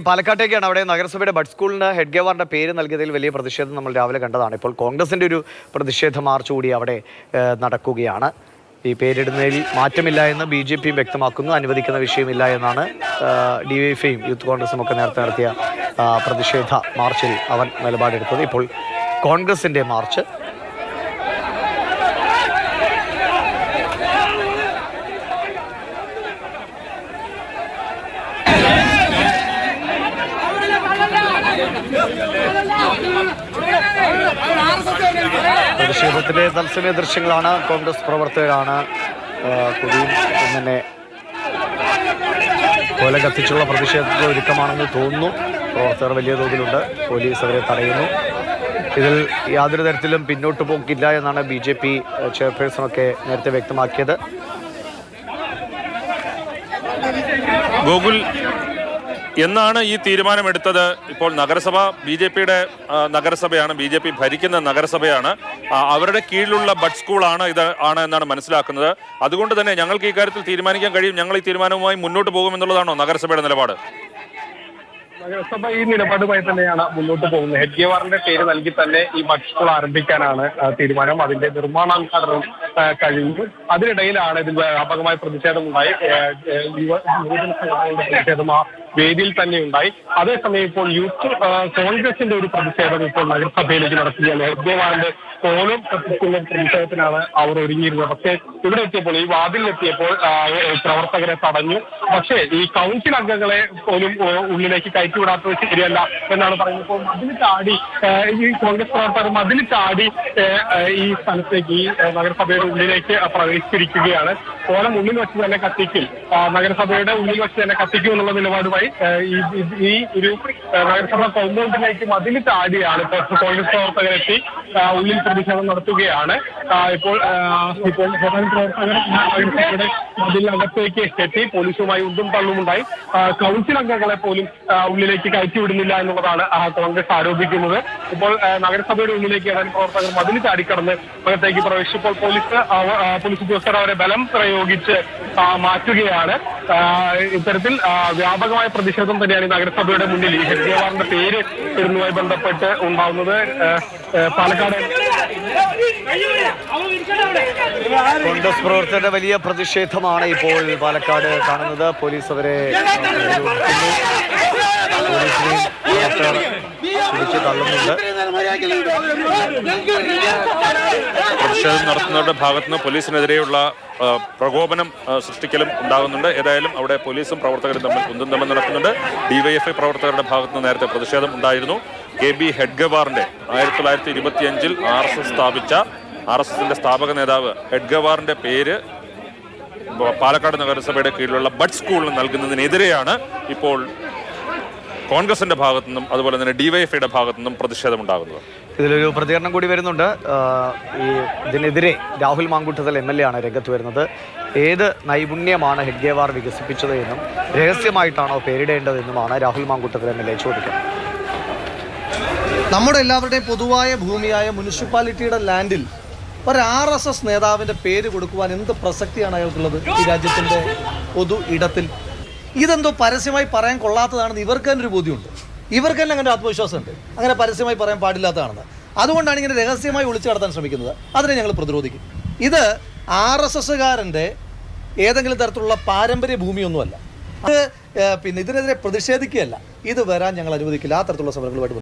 പാലക്കാട്ടേക്കാണ്. അവിടെ നഗരസഭയുടെ ബഡ് സ്കൂളിന് ഹെഡ് ഗവർണറുടെ പേര് നൽകിയതിൽ വലിയ പ്രതിഷേധം നമ്മൾ രാവിലെ കണ്ടതാണ്. ഇപ്പോൾ കോൺഗ്രസിൻ്റെ ഒരു പ്രതിഷേധ മാർച്ച് കൂടി അവിടെ നടക്കുകയാണ്. ഈ പേരിടുന്നതിൽ മാറ്റമില്ല എന്ന് BJP വ്യക്തമാക്കുന്നു. അനുവദിക്കുന്ന വിഷയമില്ല എന്നാണ് DYFIയും യൂത്ത് കോൺഗ്രസും ഒക്കെ നേരത്തെ നടത്തിയ പ്രതിഷേധ മാർച്ചിൽ അവൻ നിലപാടെടുത്തത്. ഇപ്പോൾ കോൺഗ്രസിൻ്റെ മാർച്ച് പ്രതിഷേധത്തിലെ തത്സമയ ദൃശ്യങ്ങളാണ്. കോൺഗ്രസ് പ്രവർത്തകരാണ് കൊടിയും തന്നെ കൊല കത്തിച്ചുള്ള പ്രതിഷേധത്തിൽ ഒരുക്കമാണെന്ന് തോന്നുന്നു. പ്രവർത്തകർ വലിയ തോതിലുണ്ട്. പോലീസ് അവരെ തടയുന്നു. ഇതിൽ യാതൊരു തരത്തിലും പിന്നോട്ട് പോക്കില്ല എന്നാണ് BJP ചെയർപേഴ്സണൊക്കെ നേരത്തെ വ്യക്തമാക്കിയത്. ഗോകുൽ, എന്നാണ് ഈ തീരുമാനമെടുത്തത്? ഇപ്പോൾ നഗരസഭ BJPയുടെ നഗരസഭയാണ്, BJP ഭരിക്കുന്ന നഗരസഭയാണ്. അവരുടെ കീഴിലുള്ള ബഡ് സ്കൂളാണ് ഇത് എന്നാണ് മനസ്സിലാക്കുന്നത്. അതുകൊണ്ട് തന്നെ ഞങ്ങൾക്ക് ഈ കാര്യത്തിൽ തീരുമാനിക്കാൻ കഴിയും, ഞങ്ങൾ ഈ തീരുമാനവുമായി മുന്നോട്ട് പോകുമെന്നുള്ളതാണോ നഗരസഭയുടെ നിലപാട്? നഗരസഭ ഈ നിലപാടുമായി തന്നെയാണ് മുന്നോട്ട് പോകുന്നത്. ഹെഡ് ഗവർണറുടെ പേര് നൽകി തന്നെ ഈ ബഡ് സ്കൂൾ ആരംഭിക്കാനാണ് തീരുമാനം. അതിന്റെ നിർമ്മാണോദ്ഘാടനം കഴിഞ്ഞു. അതിനിടയിലാണ് ഇതിൽ വ്യാപകമായ പ്രതിഷേധമുണ്ടായി. യുവജന സംഘടനകളുടെ പ്രതിഷേധം ആ വേദിയിൽ തന്നെ ഉണ്ടായി. അതേസമയം ഇപ്പോൾ യൂത്ത് കോൺഗ്രസിന്റെ ഒരു പ്രതിഷേധം ഇപ്പോൾ നഗരസഭയിലേക്ക് നടത്തുകയാണ്. ഹെഡ് ഗവർണറുടെ പോലും കത്തിക്കുന്ന പ്രതിഷേധത്തിനാണ് അവർ ഒരുങ്ങിയിരുന്നത്. പക്ഷേ ഇവിടെ എത്തിയപ്പോൾ, ഈ വാതിലെത്തിയപ്പോൾ പ്രവർത്തകരെ തടഞ്ഞു. പക്ഷേ ഈ കൗൺസിൽ അംഗങ്ങളെ പോലും ഉള്ളിലേക്ക് കയറ്റിവിടാത്തത് ശരിയല്ല എന്നാണ് പറയുന്നത്. ഇപ്പോൾ മതിൽ ചാടി ഈ കോൺഗ്രസ് പ്രവർത്തകർ മതിൽ ചാടി ഈ സ്ഥലത്തേക്ക്, ഈ നഗരസഭയുടെ ഉള്ളിലേക്ക് പ്രവേശിച്ചിരിക്കുകയാണ്. ഓണം ഉള്ളിൽ വെച്ച് തന്നെ കത്തിക്കും, നഗരസഭയുടെ ഉള്ളിൽ വെച്ച് തന്നെ കത്തിക്കും എന്നുള്ള നിലപാടുമായി ഈ ഒരു നഗരസഭ കോമ്പൗണ്ടിലേക്ക് മതിൽ ചാടിയാണ് കോൺഗ്രസ് പ്രവർത്തകരെത്തി ഉള്ളിൽ പ്രതിഷേധം നടത്തുകയാണ്. ഇപ്പോൾ പ്രവർത്തകർ നഗരസഭയുടെ മതിലിനകത്തേക്ക് എത്തി പോലീസുമായി ഉന്തും തള്ളുമുണ്ടായി. കൗൺസിൽ അംഗങ്ങളെ പോലും ഉള്ളിലേക്ക് കയറ്റിവിടുന്നില്ല എന്നുള്ളതാണ് കോൺഗ്രസ് ആരോപിക്കുന്നത്. ഇപ്പോൾ നഗരസഭയുടെ ഉള്ളിലേക്ക് ഏതാനും പ്രവർത്തകർ മതിൽ ചാടിക്കടന്ന് അകത്തേക്ക് പ്രവേശിച്ചപ്പോൾ പോലീസ് ഉദ്യോഗസ്ഥർ അവരെ ബലം പ്രയോഗിച്ച് മാറ്റുകയാണ്. ഇത്തരത്തിൽ വ്യാപകമായ പ്രതിഷേധം തന്നെയാണ് ഈ നഗരസഭയുടെ മുന്നിൽ ഈ ഹെഡ് ഗവർണറുടെ പേര് ഇടുന്നതുമായി ബന്ധപ്പെട്ട് ഉണ്ടാവുന്നത്. പാലക്കാട് കോൺഗ്രസ് പ്രവർത്തകരുടെ വലിയ പ്രതിഷേധമാണ് ഇപ്പോൾ പാലക്കാട് കാണുന്നത്. പോലീസ് അവരെ പിടിച്ചു തള്ളുന്നുണ്ട്. പ്രതിഷേധം നടത്തുന്നവരുടെ ഭാഗത്തുനിന്ന് പോലീസിനെതിരെയുള്ള പ്രകോപനം സൃഷ്ടിക്കലും ഉണ്ടാകുന്നുണ്ട്. ഏതായാലും അവിടെ പോലീസും പ്രവർത്തകരും തമ്മിൽ കുന്തും തമ്മിൽ നടക്കുന്നുണ്ട്. DYFI പ്രവർത്തകരുടെ ഭാഗത്തുനിന്ന് നേരത്തെ പ്രതിഷേധം ഉണ്ടായിരുന്നു. KB ഹെഡ് ഗവാറിന്റെ 1925 RSS സ്ഥാപിച്ച RSSന്റെ സ്ഥാപക നേതാവ് ഹെഡ് ഗവാറിന്റെ പേര് പാലക്കാട് നഗരസഭയുടെ കീഴിലുള്ള ബഡ് സ്കൂളിന് നൽകുന്നതിനെതിരെയാണ് ഇപ്പോൾ കോൺഗ്രസിന്റെ ഭാഗത്തുനിന്നും അതുപോലെ തന്നെ DYFIയുടെ ഭാഗത്തുനിന്നും പ്രതിഷേധമുണ്ടാകുന്നത്. ഇതിലൊരു പ്രതികരണം കൂടി വരുന്നുണ്ട്. ഇതിനെതിരെ രാഹുൽ മാങ്കൂട്ടത്തിൽ MLA ആണ് രംഗത്ത് വരുന്നത്. ഏത് നൈപുണ്യമാണ് ഹെഡ് ഗവാർ വികസിപ്പിച്ചത് എന്നും രഹസ്യമായിട്ടാണോ പേരിടേണ്ടതെന്നുമാണ് രാഹുൽ മാങ്കൂട്ടത്തിൽ MLA ചോദിക്കുന്നത്. നമ്മുടെ എല്ലാവരുടെയും പൊതുവായ ഭൂമിയായ മുനിസിപ്പാലിറ്റിയുടെ ലാൻഡിൽ ഒരു RSS നേതാവിൻ്റെ പേര് കൊടുക്കുവാൻ എന്ത് പ്രസക്തിയാണ് അയാൾക്കുള്ളത് ഈ രാജ്യത്തിൻ്റെ പൊതു ഇടത്തിൽ? ഇതെന്തോ പരസ്യമായി പറയാൻ കൊള്ളാത്തതാണെന്ന് ഇവർക്ക് തന്നെ ഒരു ബോധ്യമുണ്ട്. ഇവർക്ക് തന്നെ അങ്ങനെ ആത്മവിശ്വാസമുണ്ട്, അങ്ങനെ പരസ്യമായി പറയാൻ പാടില്ലാത്തതാണെന്ന്. അതുകൊണ്ടാണ് ഇങ്ങനെ രഹസ്യമായി ഒളിച്ചു കടത്താൻ ശ്രമിക്കുന്നത്. അതിനെ ഞങ്ങൾ പ്രതിരോധിക്കും. ഇത് RSSകാരൻ്റെ ഏതെങ്കിലും തരത്തിലുള്ള പാരമ്പര്യ ഭൂമിയൊന്നുമല്ല. അത് ഇതിനെതിരെ പ്രതിഷേധിക്കുകയല്ല. ഇത് വരാൻ ഞങ്ങൾ അനുവദിക്കില്ല. ആ തരത്തിലുള്ള സമരങ്ങളുമായിട്ട്